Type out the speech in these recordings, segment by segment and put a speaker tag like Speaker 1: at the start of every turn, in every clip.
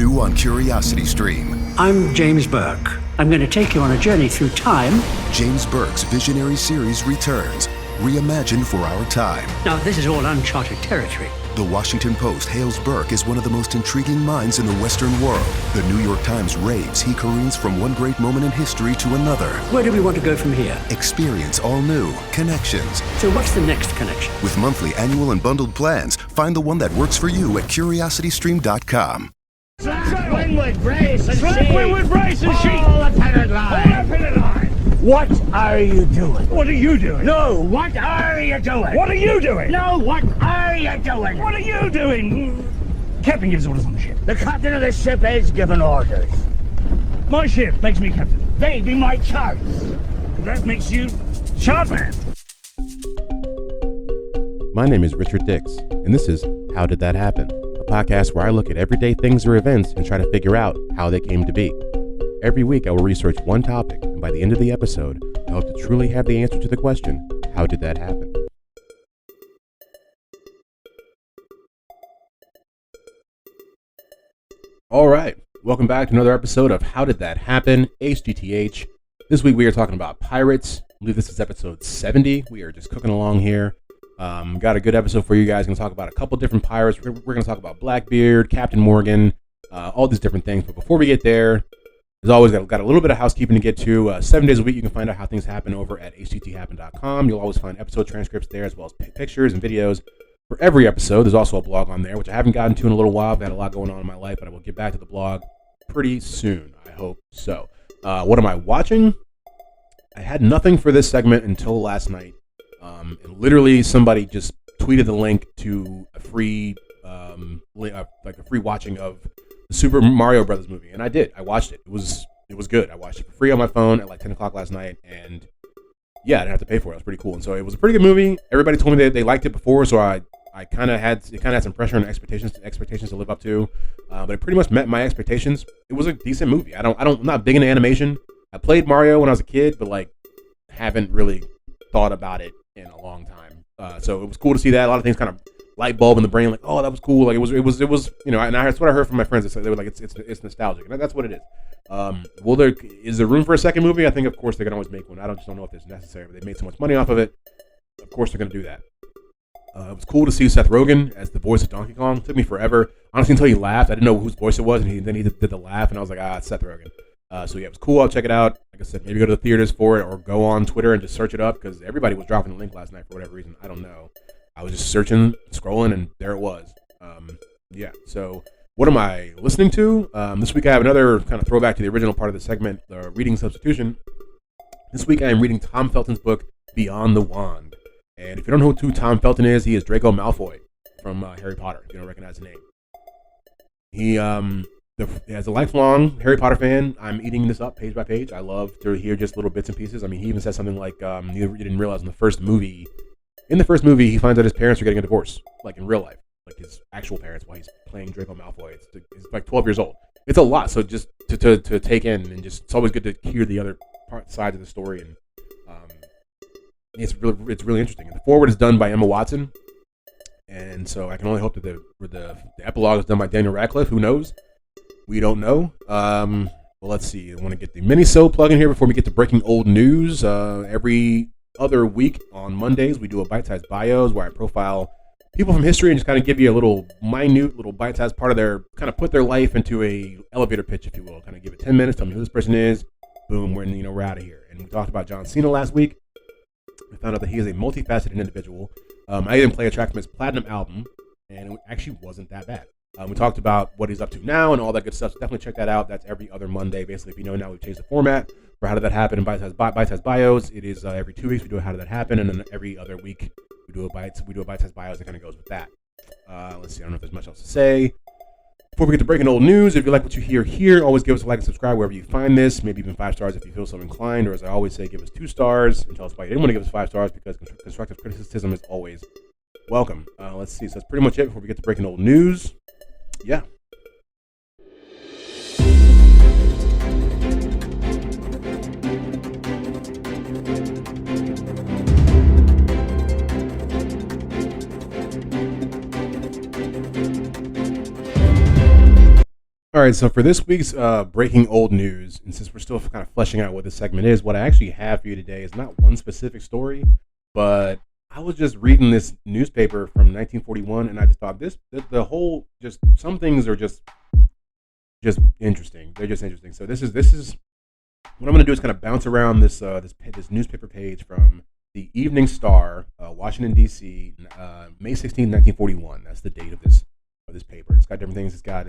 Speaker 1: New on Curiosity Stream.
Speaker 2: I'm James Burke. I'm going to take you on a journey through time.
Speaker 1: James Burke's visionary series returns, reimagined for our time.
Speaker 2: Now, this is all uncharted territory.
Speaker 1: The Washington Post hails Burke as one of the most intriguing minds in the Western world. The New York Times raves he careens from one great moment in history to another.
Speaker 2: Where do we want to go from here?
Speaker 1: Experience all new Connections.
Speaker 2: So what's the next connection?
Speaker 1: With monthly, annual, and bundled plans, find the one that works for you at curiositystream.com.
Speaker 3: Slack windward brace and
Speaker 4: Slack
Speaker 3: sheet.
Speaker 4: windward brace and sheet.
Speaker 3: Hold the pennant line.
Speaker 4: Hold the pennant line.
Speaker 3: What are you doing?
Speaker 4: What are you doing?
Speaker 3: No, what are you doing?
Speaker 4: What are you doing?
Speaker 3: No, what are you doing?
Speaker 4: What are you doing? Captain gives orders on the ship.
Speaker 3: The captain of the ship is giving orders.
Speaker 4: My ship makes me captain.
Speaker 3: They be my charts.
Speaker 4: That makes you Chartman.
Speaker 5: My name is Richard Dix, and this is How Did That Happen? A podcast where I look at everyday things or events and try to figure out how they came to be. Every week I will research one topic, and by the end of the episode, I hope to truly have the answer to the question, how did that happen? All right, welcome back to another episode of How Did That Happen? HDTH. This week we are talking about pirates. I believe this is episode 70. We are just cooking along here. Got a good episode for you guys. Going to talk about a couple different pirates. We're going to talk about Blackbeard, Captain Morgan, all these different things. But before we get there, as always, got a little bit of housekeeping to get to. 7 days a week, you can find out how things happen over at htthappen.com. You'll always find episode transcripts there, as well as pictures and videos for every episode. There's also a blog on there, which I haven't gotten to in a little while. I've had a lot going on in my life, but I will get back to the blog pretty soon. I hope so. What am I watching? I had nothing for this segment until last night. And literally, somebody just tweeted the link to a free, a free watching of the Super Mario Brothers movie, and I did. I watched it. It was good. I watched it for free on my phone at like 10 o'clock last night, and yeah, I didn't have to pay for it. It was pretty cool, and so it was a pretty good movie. Everybody told me they liked it before, so I kind of had some pressure and expectations to live up to, but it pretty much met my expectations. It was a decent movie. I'm not big into animation. I played Mario when I was a kid, but like haven't really thought about it in a long time. So it was cool to see that. A lot of things kind of light bulb in the brain, like, oh, that was cool. Like it was, you know, and that's what I heard from my friends. They were like, it's nostalgic, and that's what it is. Is there room for a second movie? I think, of course, they can always make one. I just don't know if it's necessary, but they made so much money off of it. Of course, they're going to do that. It was cool to see Seth Rogen as the voice of Donkey Kong. It took me forever, honestly, until he laughed. I didn't know whose voice it was, and then he did the laugh, and I was like, it's Seth Rogen. So yeah, it was cool. I'll check it out. Like I said, maybe go to the theaters for it, or go on Twitter and just search it up, because everybody was dropping the link last night for whatever reason. I don't know. I was just searching, scrolling, and there it was. Yeah, so what am I listening to? This week I have another kind of throwback to the original part of the segment, the reading substitution. This week I am reading Tom Felton's book, Beyond the Wand. And if you don't know who Tom Felton is, he is Draco Malfoy from Harry Potter, if you don't recognize the name. He as a lifelong Harry Potter fan, I'm eating this up page by page. I love to hear just little bits and pieces. I mean, he even says something like, you didn't realize in the first movie, he finds out his parents are getting a divorce, like in real life, like his actual parents, while he's playing Draco Malfoy. He's like 12 years old. It's a lot, so just to take in, and just it's always good to hear the other sides of the story, and it's really interesting. And the foreword is done by Emma Watson, and so I can only hope that the epilogue is done by Daniel Radcliffe. Who knows? We don't know. Well, let's see. I want to get the mini-so plug in here before we get to breaking old news. Every other week on Mondays, we do a bite-sized bios where I profile people from history and just kind of give you a little minute, little bite-sized part of their, kind of put their life into a elevator pitch, if you will. Kind of give it 10 minutes, tell me who this person is. Boom, we're out of here. And we talked about John Cena last week. We found out that he is a multifaceted individual. I even played a track from his Platinum album, and it actually wasn't that bad. We talked about what he's up to now and all that good stuff. So definitely check that out. That's every other Monday. Basically, if you know now, we've changed the format for How Did That Happen and Bite-Sized Bios. It is every 2 weeks we do a How Did That Happen, and then every other week we do a Bite-Sized Bios that kind of goes with that. Let's see. I don't know if there's much else to say. Before we get to breaking old news, if you like what you hear here, always give us a like and subscribe wherever you find this. Maybe even 5 stars if you feel so inclined. Or as I always say, give us 2 stars and tell us why you didn't want to give us 5 stars, because constructive criticism is always welcome. Let's see. So that's pretty much it before we get to breaking old news. Yeah. All right, so for this week's breaking old news, and since we're still kind of fleshing out what this segment is, what I actually have for you today is not one specific story, but I was just reading this newspaper from 1941, and I just thought the whole, just some things are just interesting. They're just interesting. So this is what I'm going to do is kind of bounce around this newspaper page from the Evening Star, Washington D.C., May 16, 1941. That's the date of this paper. It's got different things. It's got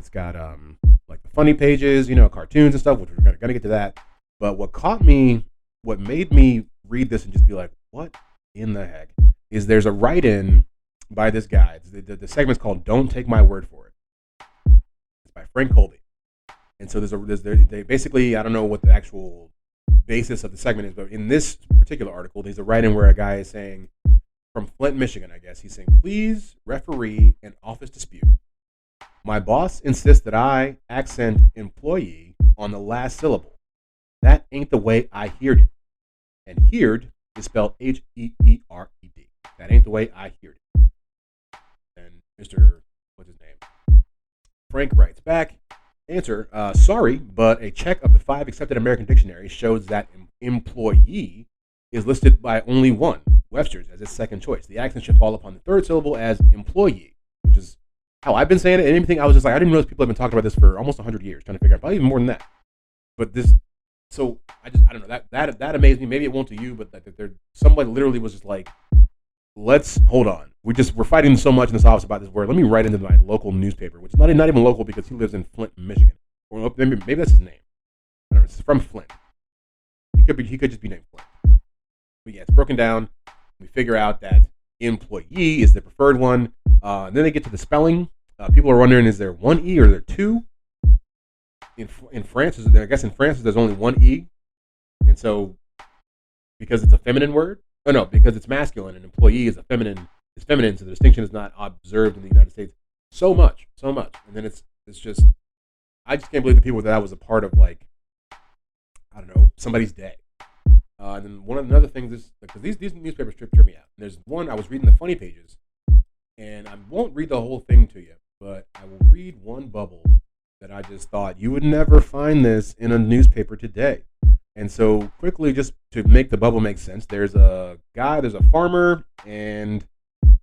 Speaker 5: like the funny pages, cartoons and stuff, which we're gonna get to that. But what made me read this and just be like, what in the heck, is there's a write-in by this guy. The segment's called "Don't Take My Word for It." It's by Frank Colby. And so they basically, I don't know what the actual basis of the segment is, but in this particular article, there's a write-in where a guy is saying, from Flint, Michigan, I guess, he's saying, please referee an office dispute. My boss insists that I accent employee on the last syllable. That ain't the way I heard it. And heard is spelled H-E-E-R-E-D. That ain't the way I heard it. And what's his name? Frank writes back, answer, sorry, but a check of the 5 accepted American dictionaries shows that employee is listed by only one, Webster's, as its second choice. The accent should fall upon the third syllable as employee, which is how I've been saying it. And anything, I was just like, I didn't realize people have been talking about this for almost 100 years, trying to figure out, probably even more than that. But so I don't know, that amazed me. Maybe it won't to you, but somebody literally was just like, let's hold on. We're fighting so much in this office about this word. Let me write into my local newspaper, which is not even local because he lives in Flint, Michigan. Or maybe that's his name. I don't know. It's from Flint. He could just be named Flint. But yeah, it's broken down. We figure out that employee is the preferred one. And then they get to the spelling. People are wondering, is there one E or is there two? In France, I guess in France there's only one E. And so, because it's a feminine word, because it's masculine and employee is feminine, so the distinction is not observed in the United States so much. And then it's just, I just can't believe the people that was a part of, like, I don't know, somebody's day. And then another thing is, because these newspapers trip me out. There's one, I was reading the funny pages, and I won't read the whole thing to you, but I will read one bubble that I just thought you would never find this in a newspaper today. And so quickly, just to make the bubble make sense, there's a farmer, and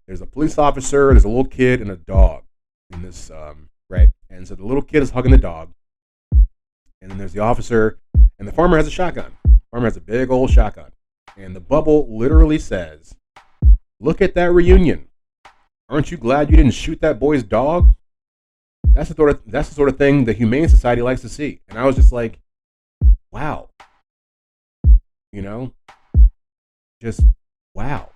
Speaker 5: there's a police officer, there's a little kid, and a dog in this, right? And so the little kid is hugging the dog, and then there's the officer, and the farmer has a shotgun. The farmer has a big old shotgun. And the bubble literally says, look at that reunion. Aren't you glad you didn't shoot that boy's dog? That's the sort of thing the Humane Society likes to see. And I was just like, wow. Just wow.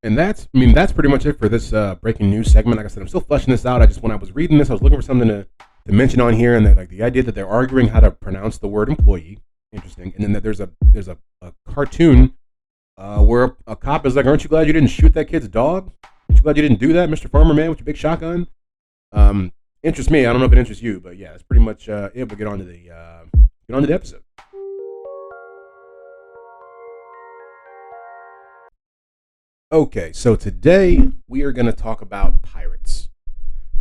Speaker 5: And that's pretty much it for this breaking news segment. Like I said, I'm still fleshing this out. When I was reading this, I was looking for something to mention on here, and the idea that they're arguing how to pronounce the word employee, interesting. And then that there's a cartoon where a cop is like, aren't you glad you didn't shoot that kid's dog? Aren't you glad you didn't do that, Mr. Farmer Man, with your big shotgun? Interests me. I don't know if it interests you, but yeah, that's pretty much it. We'll get on to the episode. Okay, so today we are going to talk about pirates.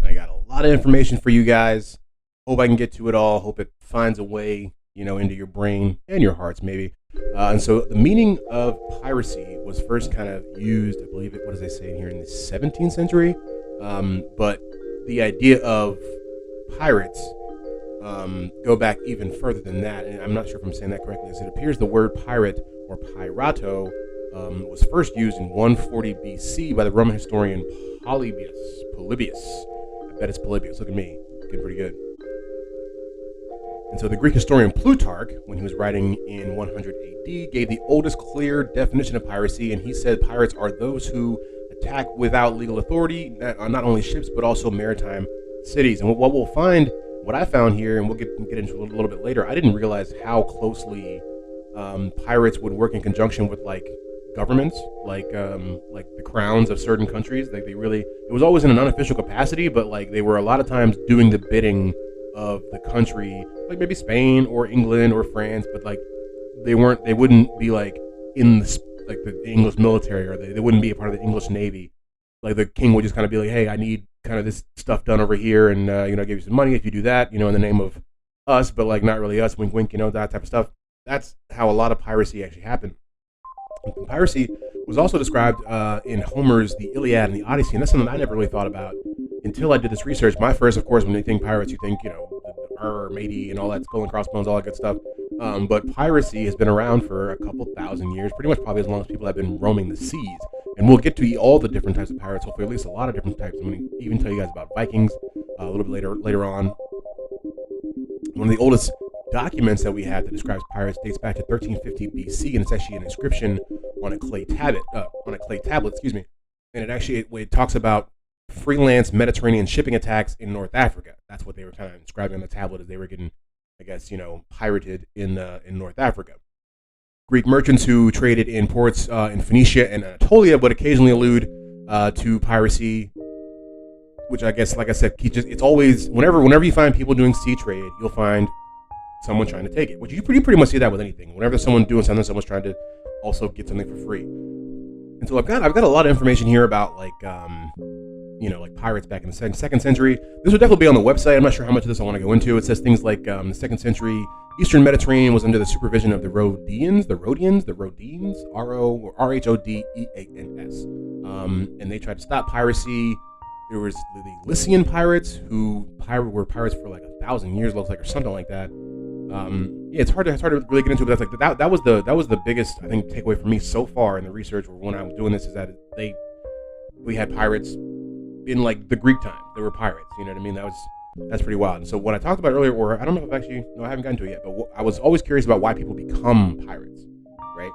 Speaker 5: And I got a lot of information for you guys. Hope I can get to it all. Hope it finds a way, into your brain and your hearts, maybe. And so the meaning of piracy was first kind of used, I believe what does they say here, in the 17th century? But the idea of pirates go back even further than that. And I'm not sure if I'm saying that correctly. As it appears the word pirate or pirato was first used in 140 BC by the Roman historian Polybius. I bet it's Polybius. Look at me. Getting pretty good. And so the Greek historian Plutarch, when he was writing in 100 AD, gave the oldest clear definition of piracy, and he said pirates are those who attack without legal authority, not only ships, but also maritime cities. And what I found here, and we'll get into a little bit later, I didn't realize how closely pirates would work in conjunction with, like, governments, like the crowns of certain countries. Like, it was always in an unofficial capacity, but like they were a lot of times doing the bidding of the country, like maybe Spain or England or France, but like they wouldn't be like in the English military, or they wouldn't be a part of the English Navy. like the king would just kind of be like, hey, I need kind of this stuff done over here, and you know, I give you some money if you do that, you know, in the name of us, but like not really us, wink wink, you know, that type of stuff. That's how a lot of piracy actually happened. And piracy was also described in Homer's The Iliad and the Odyssey, and that's something I never really thought about until I did this research. My first, of course, when you think pirates, you think, you know, matey and all that, skull and crossbones, all that good stuff. But piracy has been around for a couple thousand years, pretty much probably as long as people have been roaming the seas. And we'll get to all the different types of pirates, hopefully at least a lot of different types. I'm going to even tell you guys about Vikings a little bit later on. One of the oldest documents that we have that describes pirates dates back to 1350 BC, and it's actually an inscription on a clay tablet, and it talks about freelance Mediterranean shipping attacks in North Africa. That's what they were kind of inscribing on the tablet, as they were getting, I guess, you know, pirated in North Africa. Greek merchants who traded in ports in Phoenicia and Anatolia would occasionally allude to piracy, which I guess, like I said, it's always whenever you find people doing sea trade, you'll find someone trying to take it. Which you pretty much see that with anything. Whenever there's someone doing something, someone's trying to also get something for free. And so I've got a lot of information here about like pirates back in the second century. This would definitely be on the website. I'm not sure how much of this I want to go into. It says things like the second century Eastern Mediterranean was under the supervision of the Rhodians, R-H-O-D-E-A-N-S. And they tried to stop piracy. There was the Lycian pirates who were pirates for like 1,000 years, looks like, or something like that. It's hard to really get into it, but that's like that was the biggest, I think, takeaway for me so far in the research, or when I was doing this, is that we had pirates in like the Greek times. They were pirates, you know what I mean? That's pretty wild. And so what I talked about earlier, or I don't know if I haven't gotten to it yet, but I was always curious about why people become pirates, right?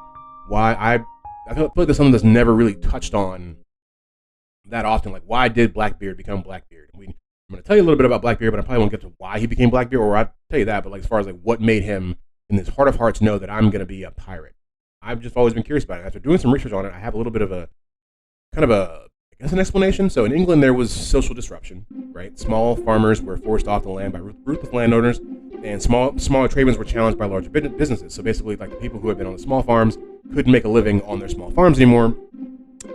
Speaker 5: Why I feel like that's something that's never really touched on that often. Like, why did Blackbeard become Blackbeard? I'm going to tell you a little bit about Blackbeard, but I probably won't get to why he became Blackbeard, or I'll tell you that, but like as far as like what made him in his heart of hearts know that I'm going to be a pirate. I've just always been curious about it. After doing some research on it, I have a little bit of an explanation. So in England, there was social disruption, right? Small farmers were forced off the land by ruthless landowners, and smaller tradesmen were challenged by larger businesses. So basically, like the people who had been on the small farms couldn't make a living on their small farms anymore.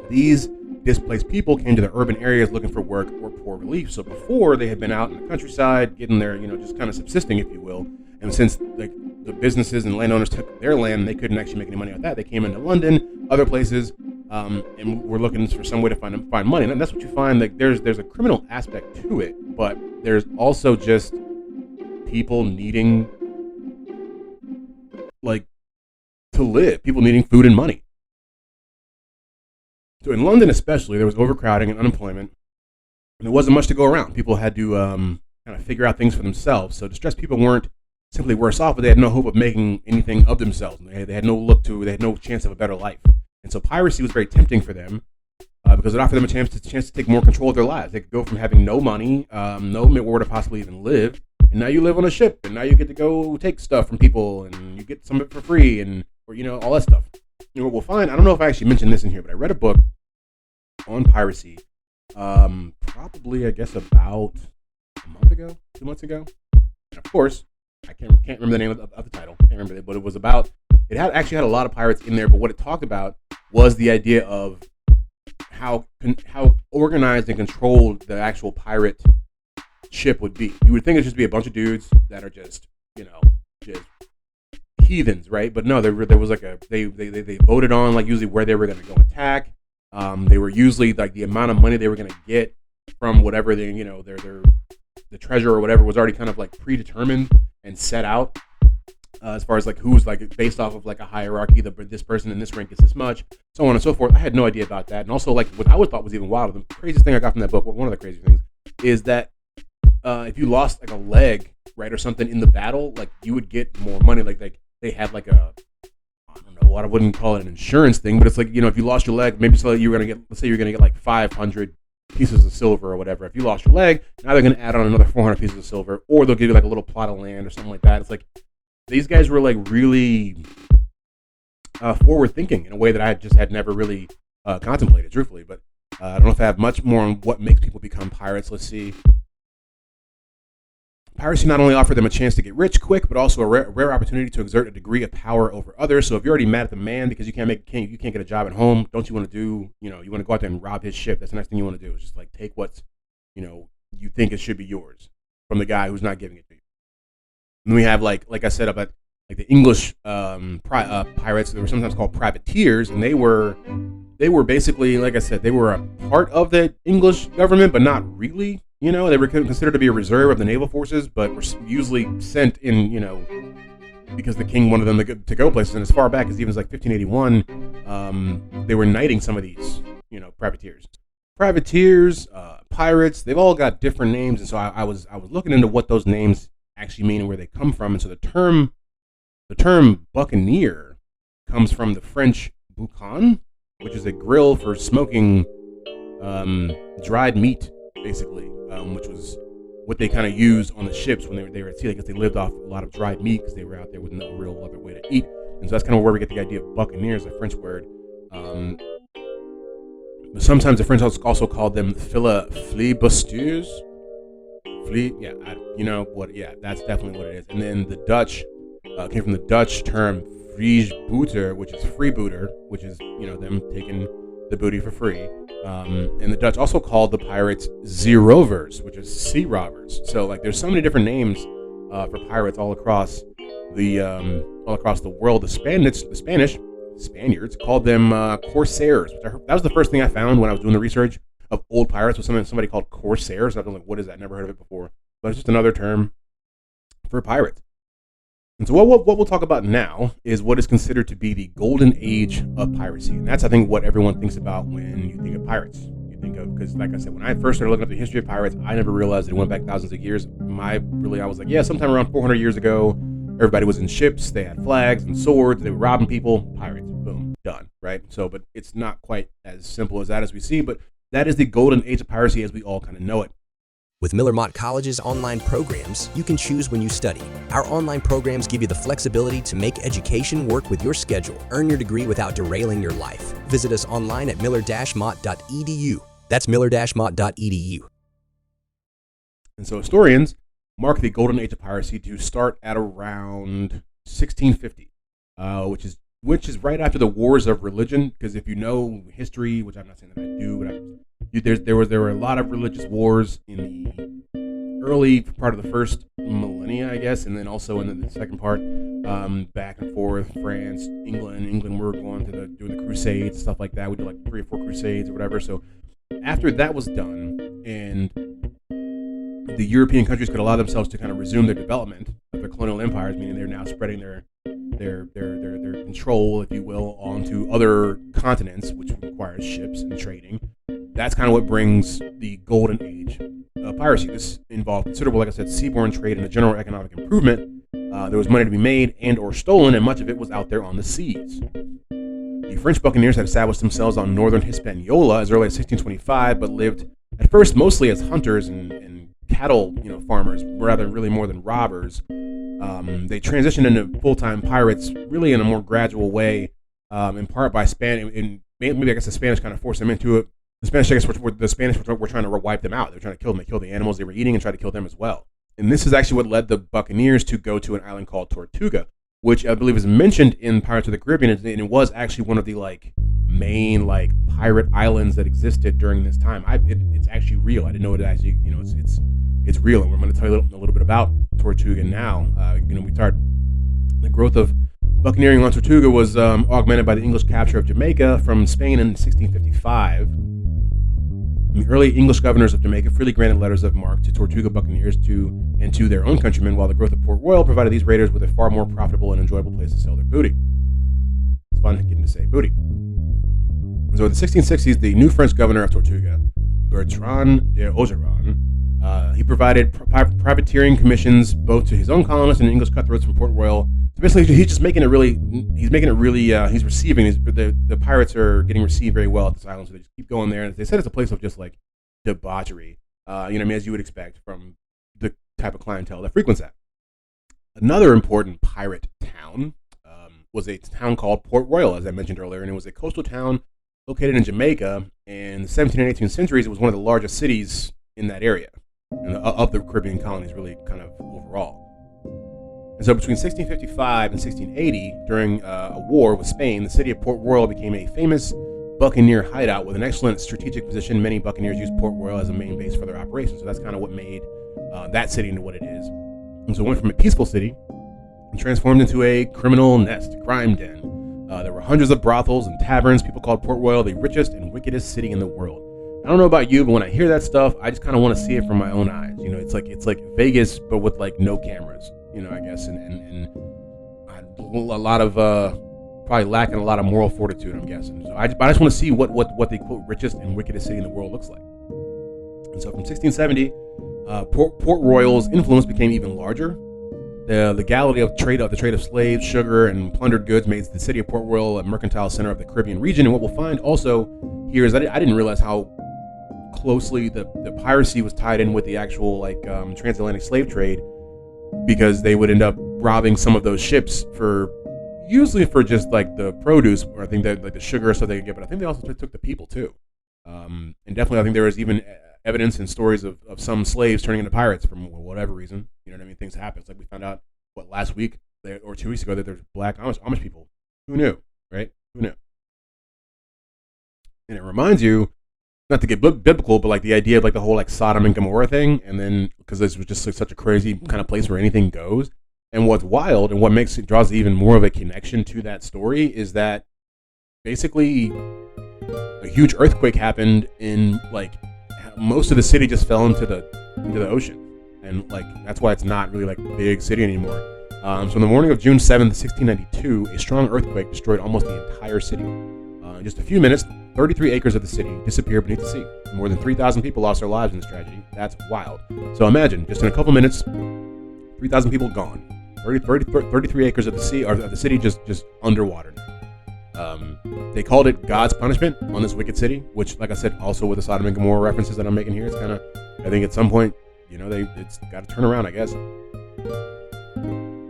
Speaker 5: These displaced people came to the urban areas looking for work or poor relief. So before, they had been out in the countryside, getting their, just kind of subsisting, if you will. And since like the businesses and landowners took their land, they couldn't actually make any money off that. They came into London, other places, and we're looking for some way to find money. And that's what you find. Like there's a criminal aspect to it, but there's also just people needing like to live. People needing food and money. So in London especially, there was overcrowding and unemployment, and there wasn't much to go around. People had to kind of figure out things for themselves. So distressed people weren't simply worse off, but they had no hope of making anything of themselves. They had no chance of a better life. And so piracy was very tempting for them because it offered them a chance to take more control of their lives. They could go from having no money, nowhere to possibly even live, and now you live on a ship, and now you get to go take stuff from people, and you get some of it for free, or all that stuff. What we'll find, I don't know if I actually mentioned this in here, but I read a book on piracy, probably I guess about a month ago, 2 months ago. And of course, I can't remember the name of the title. Can't remember it, but it was about. It had a lot of pirates in there, but what it talked about was the idea of how organized and controlled the actual pirate ship would be. You would think it'd just be a bunch of dudes that are just heathens, right? But no, there was like they voted on like usually where they were going to go attack. They were usually like the amount of money they were going to get from whatever the treasure or whatever was already kind of like predetermined and set out. As far as like who's like based off of like a hierarchy, this person in this rank gets this much, so on and so forth. I had no idea about that. And also like what I thought was even wilder, the craziest thing I got from that book, one of the crazy things, is that if you lost like a leg, right, or something in the battle, like you would get more money. Like they had like I don't know what, I wouldn't call it an insurance thing, but it's like, if you lost your leg, maybe so you were gonna get, let's say you're gonna get like 500 pieces of silver or whatever. If you lost your leg, now they're gonna add on another 400 pieces of silver, or they'll give you like a little plot of land or something like that. It's like these guys were like really forward thinking in a way that I just had never really contemplated, truthfully. But I don't know if I have much more on what makes people become pirates. Let's see. Piracy not only offered them a chance to get rich quick, but also a rare opportunity to exert a degree of power over others. So if you're already mad at the man because you can't get a job at home, don't you want to do, you want to go out there and rob his ship? That's the next thing you want to do, is just like take what's, you think it should be yours from the guy who's not giving it to you. And then we have like I said about like the English pirates. They were sometimes called privateers, and they were basically, like I said, they were a part of the English government, but not really. They were considered to be a reserve of the naval forces, but were usually sent in, because the king wanted them to go places. And as far back as even like 1581, they were knighting some of these, privateers. Privateers, pirates, they've all got different names. And so I was looking into what those names actually mean and where they come from. And so the term buccaneer comes from the French boucan, which is a grill for smoking dried meat, basically, which was what they kind of used on the ships when they were at sea. I guess they lived off a lot of dried meat because they were out there with no real other way to eat. And so that's kind of where we get the idea of buccaneers, a French word. But sometimes the French also called them filibusters. That's definitely what it is. And then the Dutch came from the Dutch term vrijbuiter, which is freebooter, which is, them taking the booty for free. And the Dutch also called the pirates zeerovers, which is sea robbers. So like there's so many different names for pirates all across the world. The Spaniards called them corsairs. That was the first thing I found when I was doing the research of old pirates, was somebody called corsairs. And I was like, what is that? Never heard of it before. But it's just another term for pirates. And so what we'll talk about now is what is considered to be the golden age of piracy. And that's, I think, what everyone thinks about when you think of pirates. You think of, because like I said, when I first started looking up the history of pirates, I never realized it went back thousands of years. I was like, yeah, sometime around 400 years ago, everybody was in ships, they had flags and swords, they were robbing people, pirates, boom, done, right? So, but it's not quite as simple as that as we see, but that is the golden age of piracy as we all kind of know it.
Speaker 6: With Miller Mott College's online programs, you can choose when you study. Our online programs give you the flexibility to make education work with your schedule. Earn your degree without derailing your life. Visit us online at miller-mott.edu. That's miller-mott.edu.
Speaker 5: And so historians mark the golden age of piracy to start at around 1650, which is right after the wars of religion. Because if you know history, which I'm not saying that I do, but there were a lot of religious wars in the early part of the first millennia, I guess, and then also in the second part, back and forth, France, England were going to doing the Crusades, stuff like that. We did like 3 or 4 Crusades or whatever. So after that was done, and the European countries could allow themselves to kind of resume their development of their colonial empires, meaning they're now spreading their control, if you will, onto other continents, which requires ships and trading. That's kind of what brings the golden age of piracy. This involved considerable, like I said, seaborne trade and a general economic improvement. There was money to be made and or stolen, and much of it was out there on the seas. The French buccaneers had established themselves on northern Hispaniola as early as 1625, but lived at first mostly as hunters and cattle, farmers, really more than robbers. They transitioned into full-time pirates really in a more gradual way, in part by maybe I guess the Spanish kind of forced them into it. The Spanish, I guess, were trying to wipe them out. They were trying to kill them. They killed the animals they were eating and tried to kill them as well. And this is actually what led the buccaneers to go to an island called Tortuga, which I believe is mentioned in Pirates of the Caribbean, and it was actually one of the main pirate islands that existed during this time. It's actually real. I didn't know it actually. It's real, and we're going to tell you a little bit about Tortuga now. We start the growth of buccaneering on Tortuga was augmented by the English capture of Jamaica from Spain in 1655. The early English governors of Jamaica freely granted letters of marque to Tortuga buccaneers and to their own countrymen, while the growth of Port Royal provided these raiders with a far more profitable and enjoyable place to sell their booty. It's fun getting to say booty. So in the 1660s, the new French governor of Tortuga, Bertrand d'Ogeron, he provided privateering commissions both to his own colonists and English cutthroats from Port Royal. So basically, he's receiving the pirates are getting received very well at this island, so they just keep going there. And they said it's a place of just debauchery, as you would expect from the type of clientele that frequents that. Another important pirate town was a town called Port Royal, as I mentioned earlier, and it was a coastal town located in Jamaica. In the 17th and 18th centuries, it was one of the largest cities in that area. of the Caribbean colonies, really kind of overall. And so between 1655 and 1680, during a war with Spain, the city of Port Royal became a famous buccaneer hideout with an excellent strategic position. Many buccaneers used Port Royal as a main base for their operations. So that's kind of what made that city into what it is. And so it went from a peaceful city and transformed into a criminal nest, a crime den. There were hundreds of brothels and taverns. People called Port Royal the richest and wickedest city in the world. I don't know about you, but when I hear that stuff, I just kind of want to see it from my own eyes. You know, it's like Vegas, but with like no cameras. You know, I guess, and a lot of probably lacking a lot of moral fortitude, I'm guessing. So I just want to see what the quote richest and wickedest city in the world looks like. And so from 1670, Port Royal's influence became even larger. The legality of the trade of slaves, sugar, and plundered goods made the city of Port Royal a mercantile center of the Caribbean region. And what we'll find also here is that I didn't realize how closely the piracy was tied in with the actual transatlantic slave trade, because they would end up robbing some of those ships usually for just like the produce, or I think that like the sugar or stuff they could get, but I think they also took the people too. And definitely I think there was even evidence and stories of some slaves turning into pirates for whatever reason. You know what I mean? Things happen. It's like we found out last week or 2 weeks ago that there's black Amish people. Who knew, right? Who knew? And it reminds you, not to get biblical, but like the idea of like the whole like Sodom and Gomorrah thing, and then because this was just like such a crazy kind of place where anything goes. And what's wild and what draws even more of a connection to that story is that basically a huge earthquake happened in like most of the city just fell into the ocean, and like that's why it's not really like a big city anymore. So on the morning of June 7th, 1692, a strong earthquake destroyed almost the entire city. In just a few minutes, 33 acres of the city disappeared beneath the sea. More than 3,000 people lost their lives in this tragedy. That's wild. So imagine, just in a couple minutes, 3,000 people gone. 33 acres of the sea, or of the city, just underwater now. They called it God's punishment on this wicked city, which, like I said, also with the Sodom and Gomorrah references that I'm making here, it's kind of, I think at some point, you know, it's got to turn around, I guess.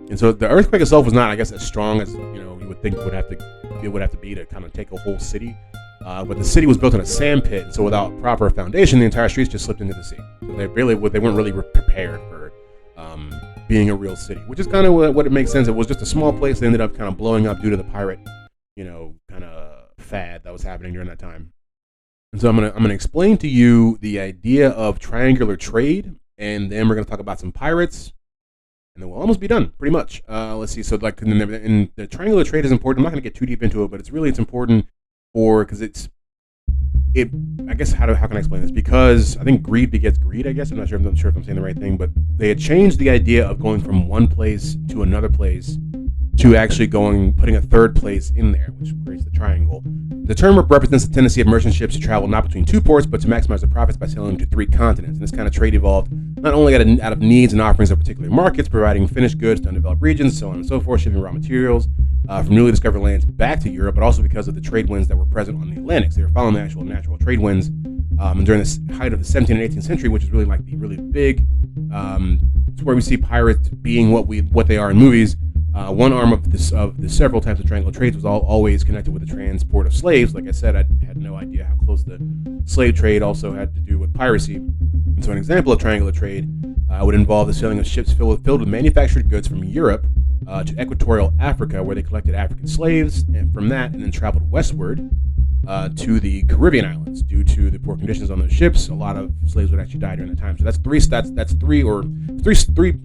Speaker 5: And so the earthquake itself was not, I guess, as strong as, you know, you would think it would have to be to kind of take a whole city. But the city was built in a sand pit, and so without proper foundation, the entire streets just slipped into the sea. So they weren't really prepared for being a real city, which is kind of what it makes sense. It was just a small place that ended up kind of blowing up due to the pirate, you know, kind of fad that was happening during that time. And so I'm gonna explain to you the idea of triangular trade, and then we're gonna talk about some pirates, and then we'll almost be done, pretty much. Let's see. So like, and the triangular trade is important. I'm not gonna get too deep into it, but it's important because I guess how can I explain this? Because I think greed begets greed, I guess. I'm not sure if I'm saying the right thing, but they had changed the idea of going from one place to another place to actually putting a third place in there, which creates the triangle. The term represents the tendency of merchant ships to travel not between two ports, but to maximize the profits by sailing to 3 continents. And this kind of trade evolved not only out of needs and offerings of particular markets, providing finished goods to undeveloped regions, so on and so forth, shipping raw materials from newly discovered lands back to Europe, but also because of the trade winds that were present on the Atlantic. So they were following the actual natural trade winds. And during the height of the 17th and 18th century, which is really like the really big, it's where we see pirates being what they are in movies. One arm of the several types of triangular trades was always connected with the transport of slaves. Like I said, I had no idea how close the slave trade also had to do with piracy. And so an example of triangular trade would involve the sailing of ships filled with manufactured goods from Europe to equatorial Africa, where they collected African slaves, and from that, and then traveled westward to the Caribbean islands. Due to the poor conditions on those ships, a lot of slaves would actually die during that time. So that's three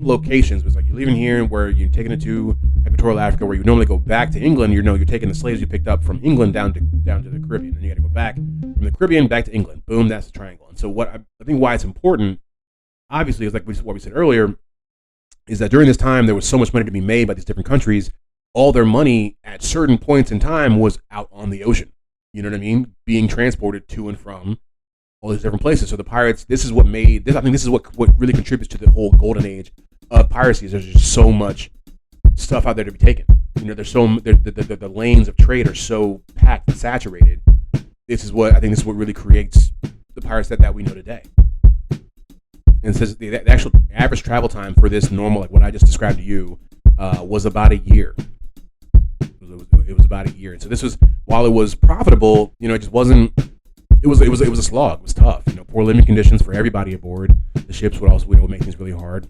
Speaker 5: locations. It's like you're leaving here where you're taking it to equatorial Africa, where you normally go back to England. You're taking the slaves you picked up from England down to the Caribbean, and you got to go back from the Caribbean back to England. Boom, that's the triangle. And so what I think why it's important, obviously, is like what we said earlier, is that during this time there was so much money to be made by these different countries. All their money at certain points in time was out on the ocean. You know what I mean? Being transported to and from all these different places. So the pirates, this is what really contributes to the whole golden age of piracy. Is there's just so much stuff out there to be taken. You know, the lanes of trade are so packed and saturated. This is what really creates the pirates that we know today. And it says the actual average travel time for this normal, like what I just described to you, was about a year. It was about a year. And so this was, while it was profitable, you know, it just wasn't. It was a slog. It was tough. You know, poor living conditions for everybody aboard. the ships would also would make things really hard.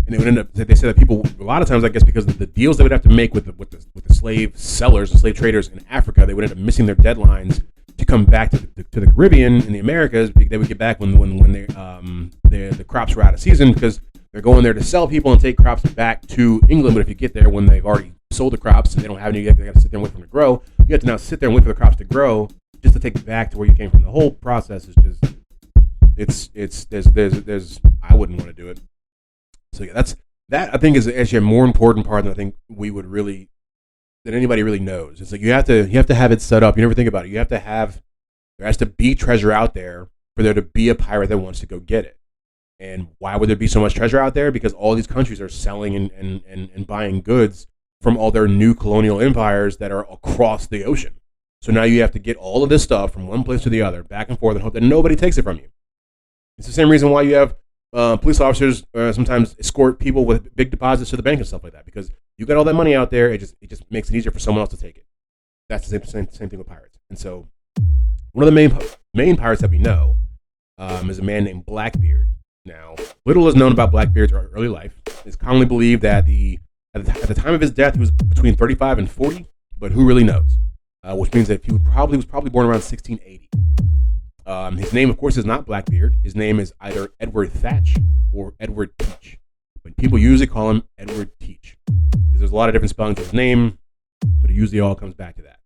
Speaker 5: And it would end up. They said that people a lot of times, I guess, because of the deals they would have to make with the slave sellers, the slave traders in Africa, they would end up missing their deadlines to come back to the Caribbean and the Americas. They would get back when the crops were out of season because they're going there to sell people and take crops back to England. But if you get there when they've already sold the crops and they don't have any, they got to sit there and wait for them to grow. You have to now sit there and wait for the crops to grow just to take it back to where you came from. The whole process is just there's I wouldn't want to do it. So yeah, that I think is actually a more important part than I think that anybody really knows. It's like you have to have it set up. You never think about it. There has to be treasure out there for there to be a pirate that wants to go get it. And why would there be so much treasure out there? Because all these countries are selling and buying goods from all their new colonial empires that are across the ocean. So now you have to get all of this stuff from one place to the other, back and forth, and hope that nobody takes it from you. It's the same reason why you have police officers sometimes escort people with big deposits to the bank and stuff like that, because you got all that money out there. It just makes it easier for someone else to take it. That's the same thing with pirates. And so one of the main pirates that we know is a man named Blackbeard. Now, little is known about Blackbeard's early life. It's commonly believed that at the time of his death, he was between 35 and 40, but who really knows? Which means that he was probably born around 1680. His name, of course, is not Blackbeard. His name is either Edward Thatch or Edward Teach. But people usually call him Edward Teach because there's a lot of different spellings of his name, but it usually all comes back to that.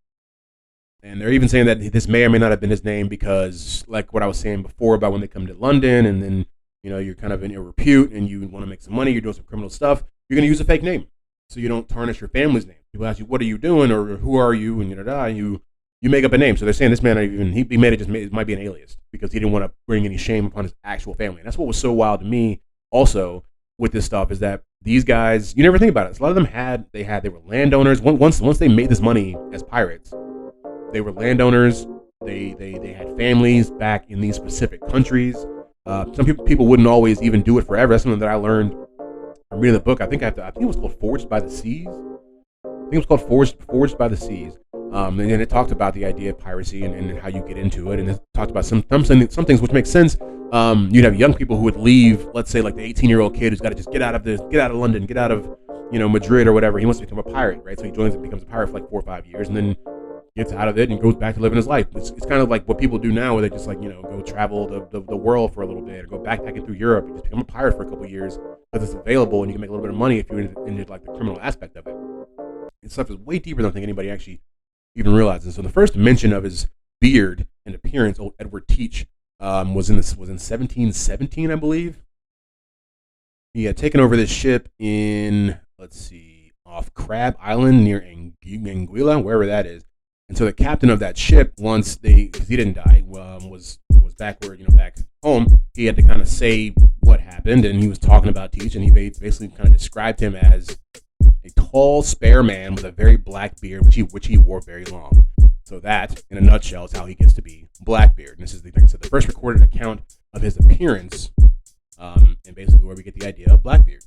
Speaker 5: And they're even saying that this may or may not have been his name because, like what I was saying before about when they come to London and then, you're kind of in your repute and you want to make some money, you're doing some criminal stuff, you're going to use a fake name so you don't tarnish your family's name. People ask you, what are you doing, or who are you, and you make up a name. So they're saying this man, he made it might be an alias because he didn't want to bring any shame upon his actual family. And that's what was so wild to me also with this stuff is that these guys, you never think about it. So a lot of them they were landowners. Once they made this money as pirates, they were landowners. They had families back in these specific countries. Some people wouldn't always even do it forever. That's something that I learned from reading the book. I think it was called Forged by the Seas. Forged by the Seas. And then it talked about the idea of piracy and how you get into it. And it talked about some things which make sense. You'd have young people who would leave, let's say like the 18-year-old kid who's got to just get out of London, get out of, Madrid or whatever. He wants to become a pirate, right? So he joins and becomes a pirate for like 4 or 5 years and then gets out of it and goes back to living his life. It's kind of like what people do now where they just go travel the world for a little bit or go backpacking through Europe and just become a pirate for a couple of years because it's available and you can make a little bit of money if you're into like the criminal aspect of it. And stuff is way deeper than I think anybody actually even realizes. So the first mention of his beard and appearance, old Edward Teach, was in 1717, I believe. He had taken over this ship in, off Crab Island near Anguilla, wherever that is. And so the captain of that ship, because he didn't die, was back back home. He had to kind of say what happened, and he was talking about Teach, and he basically kind of described him as a tall, spare man with a very black beard, which he wore very long. So that, in a nutshell, is how he gets to be Blackbeard. And this is, like I said, the first recorded account of his appearance, and basically where we get the idea of Blackbeard.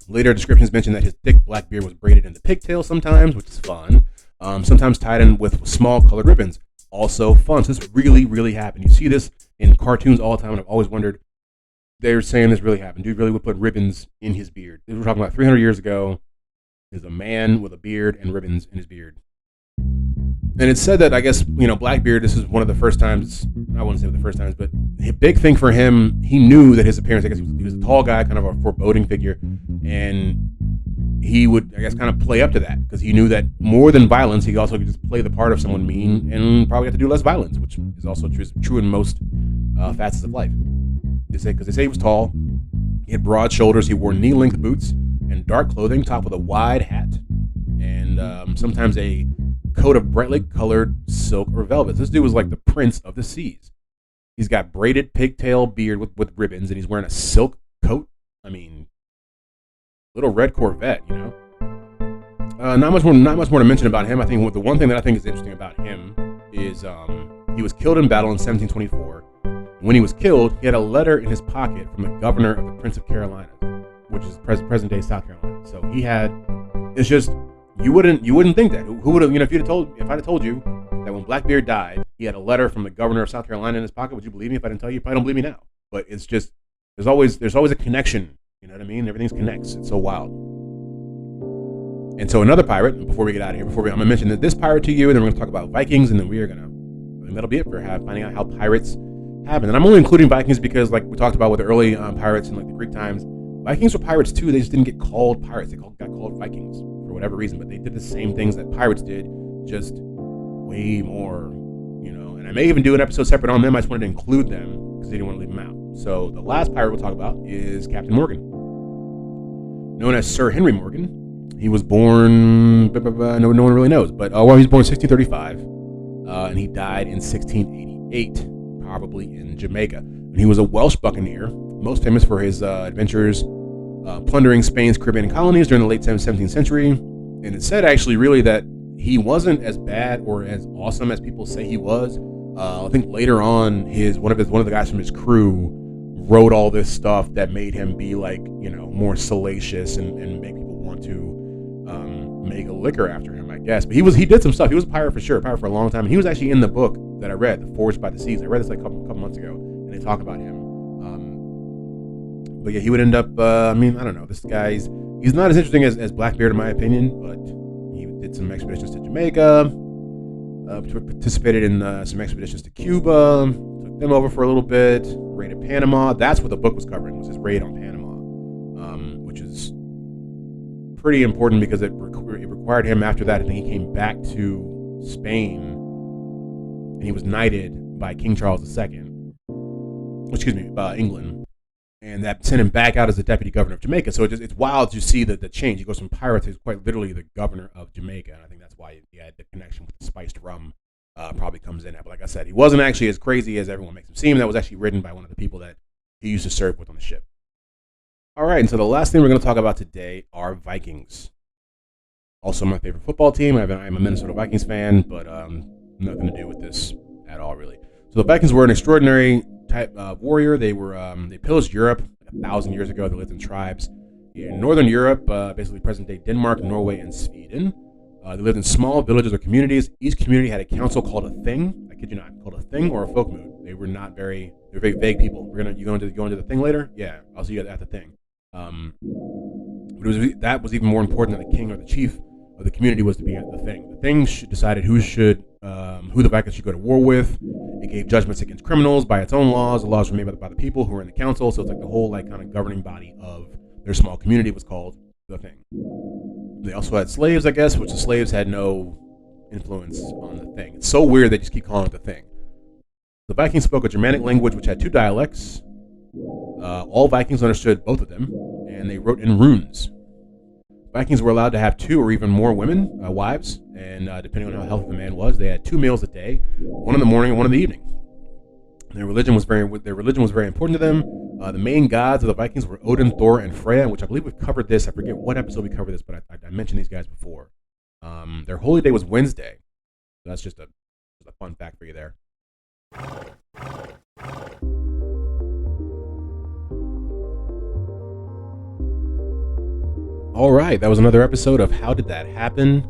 Speaker 5: Later descriptions mention that his thick black beard was braided into pigtails sometimes, which is fun. Sometimes tied in with small colored ribbons, also fun. So this really, really happened. You see this in cartoons all the time, and I've always wondered. They're saying this really happened. Dude really would put ribbons in his beard. We're talking about 300 years ago. There's a man with a beard and ribbons in his beard. And it's said that, I guess, Blackbeard, this is one of the first times, I wouldn't say the first times, but a big thing for him, he knew that his appearance, I guess he was a tall guy, kind of a foreboding figure, and he would, I guess, kind of play up to that, because he knew that more than violence, he also could just play the part of someone mean and probably have to do less violence, which is also true in most facets of life. Because they say he was tall, he had broad shoulders, he wore knee-length boots and dark clothing topped with a wide hat, and sometimes a coat of brightly colored silk or velvet. This dude was like the prince of the seas. He's got braided pigtail beard with ribbons, and he's wearing a silk coat. I mean, little red Corvette, Not much more to mention about him. I think the one thing that I think is interesting about him is he was killed in battle in 1724. When he was killed, he had a letter in his pocket from the governor of the Prince of Carolina, which is present day South Carolina. So he had. It's just you wouldn't think that. Who would have? If I'd have told you that when Blackbeard died, He had a letter from the governor of South Carolina in his pocket. Would you believe me if I didn't tell you? You probably don't believe me now. But it's just, there's always a connection. You know what I mean? Everything's connects. It's so wild. And so another pirate, before we get out of here, I'm going to mention this pirate to you, and then we're going to talk about Vikings, and then I think that'll be it for finding out how pirates happened. And I'm only including Vikings because, like we talked about with the early pirates in like the Greek times, Vikings were pirates too. They just didn't get called pirates. They got called Vikings for whatever reason, but they did the same things that pirates did, just way more, And I may even do an episode separate on them. I just wanted to include them because they didn't want to leave them out. So the last pirate we'll talk about is Captain Morgan, known as Sir Henry Morgan. He was born, no one really knows, but he was born in 1635, and he died in 1688, probably in Jamaica. And he was a Welsh buccaneer, most famous for his adventures plundering Spain's Caribbean colonies during the late 17th century. And it's said actually really that he wasn't as bad or as awesome as people say he was. I think later on, one of the guys from his crew wrote all this stuff that made him be like, more salacious and make people want to make a liquor after him, I guess. But he did some stuff. He was a pirate for sure, pirate for a long time. And he was actually in the book that I read, The Forged by the Seas. I read this like a couple months ago, and they talk about him. But yeah, he would end up, I don't know. This guy, he's not as interesting as Blackbeard in my opinion, but he did some expeditions to Jamaica, participated in some expeditions to Cuba, took them over for a little bit, raided Panama. That's what the book was covering, was his raid on Panama, which is pretty important because it required him after that. I think he came back to Spain and he was knighted by King Charles II, England, and that sent him back out as the deputy governor of Jamaica. So it's wild to see the change. He goes from pirate to quite literally the governor of Jamaica, and I think that's why he had the connection with the spiced rum probably comes in. But like I said, he wasn't actually as crazy as everyone makes him seem. That was actually written by one of the people that he used to serve with on the ship. All right, and so the last thing we're going to talk about today are Vikings. Also my favorite football team. I'm a Minnesota Vikings fan, but nothing to do with this at all, really. So the Vikings were an extraordinary type of warrior. They pillaged Europe 1,000 years ago. They lived in tribes in Northern Europe, basically present-day Denmark, Norway, and Sweden. They lived in small villages or communities. Each community had a council called a thing. I kid you not, called a thing or a folk mood. They were very vague people. You go into the thing later? Yeah, I'll see you at the thing. But that was even more important than the king or the chief of the community was to be at the thing. The thing decided who the Vikings should go to war with. It gave judgments against criminals by its own laws. The laws were made by the people who were in the council. So it's like the whole kind of governing body of their small community was called the thing. They also had slaves, I guess, which the slaves had no influence on the thing. It's so weird they just keep calling it the thing. The Vikings spoke a Germanic language which had two dialects. All Vikings understood both of them, and they wrote in runes. Vikings were allowed to have 2 or even more women, wives, and depending on how healthy the man was, they had 2 meals a day, one in the morning and one in the evening. Their religion was very important to them. The main gods of the Vikings were Odin, Thor, and Freya, which I believe we've covered this. I forget what episode we covered this, but I mentioned these guys before. Their holy day was Wednesday. So that's just a fun fact for you there. All right, that was another episode of How Did That Happen?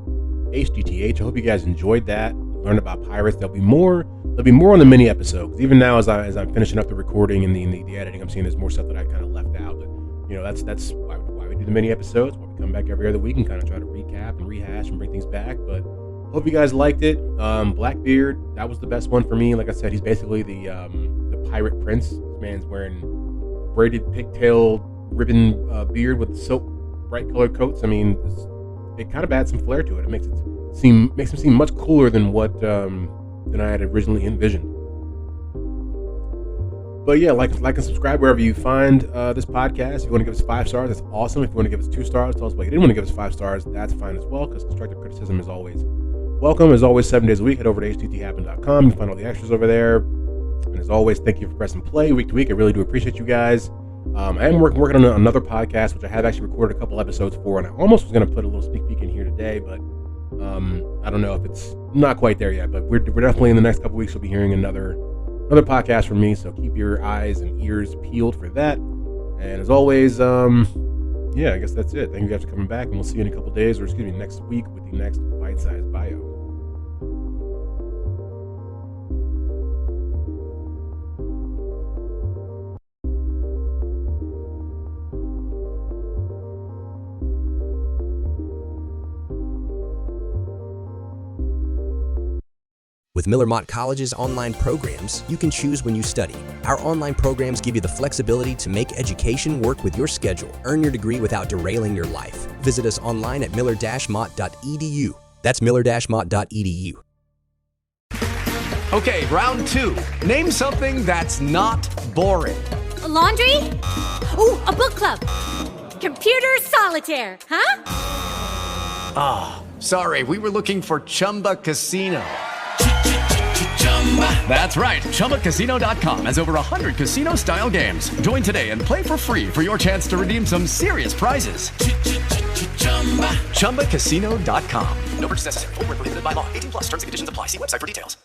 Speaker 5: HDTH. I hope you guys enjoyed that. Learned about pirates. There'll be more on the mini episode. 'Cause even now, as I'm finishing up the recording and the editing, I'm seeing there's more stuff that I kind of left out. But that's why we do the mini episodes. Why we come back every other week and kind of try to recap and rehash and bring things back. But hope you guys liked it. Blackbeard, that was the best one for me. Like I said, he's basically the pirate prince. This man's wearing braided pigtail ribbon beard with silk bright colored coats. I mean, it kind of adds some flair to it. It makes him seem much cooler than what than I had originally envisioned. But yeah, like and subscribe wherever you find this podcast. If you want to give us 5 stars, that's awesome. If you want to give us 2 stars, tell us why you didn't want to give us 5 stars. That's fine as well, because constructive criticism is always welcome. As always, 7 days a week, head over to hthappen.com. You can find all the extras over there. And as always, thank you for pressing play week to week. I really do appreciate you guys. I am working on another podcast, which I have actually recorded a couple episodes for, and I almost was going to put a little sneak peek in here today, but I don't know if it's not quite there yet. But we're definitely in the next couple weeks. You'll be hearing another podcast from me, so keep your eyes and ears peeled for that. And as always, yeah, I guess that's it. Thank you guys for coming back, and we'll see you in a couple days, or next week with the next bite-sized bio.
Speaker 6: With Miller Mott College's online programs, you can choose when you study. Our online programs give you the flexibility to make education work with your schedule. Earn your degree without derailing your life. Visit us online at miller-mott.edu. That's miller-mott.edu.
Speaker 7: Okay, round two. Name something that's not boring.
Speaker 8: A laundry? Ooh, a book club. Computer solitaire, huh?
Speaker 7: Ah, sorry, we were looking for Chumba Casino. That's right, ChumbaCasino.com has over 100 casino-style games. Join today and play for free for your chance to redeem some serious prizes. ChumbaCasino.com. No purchase necessary. Void where prohibited by law. 18+ terms and conditions apply. See website for details.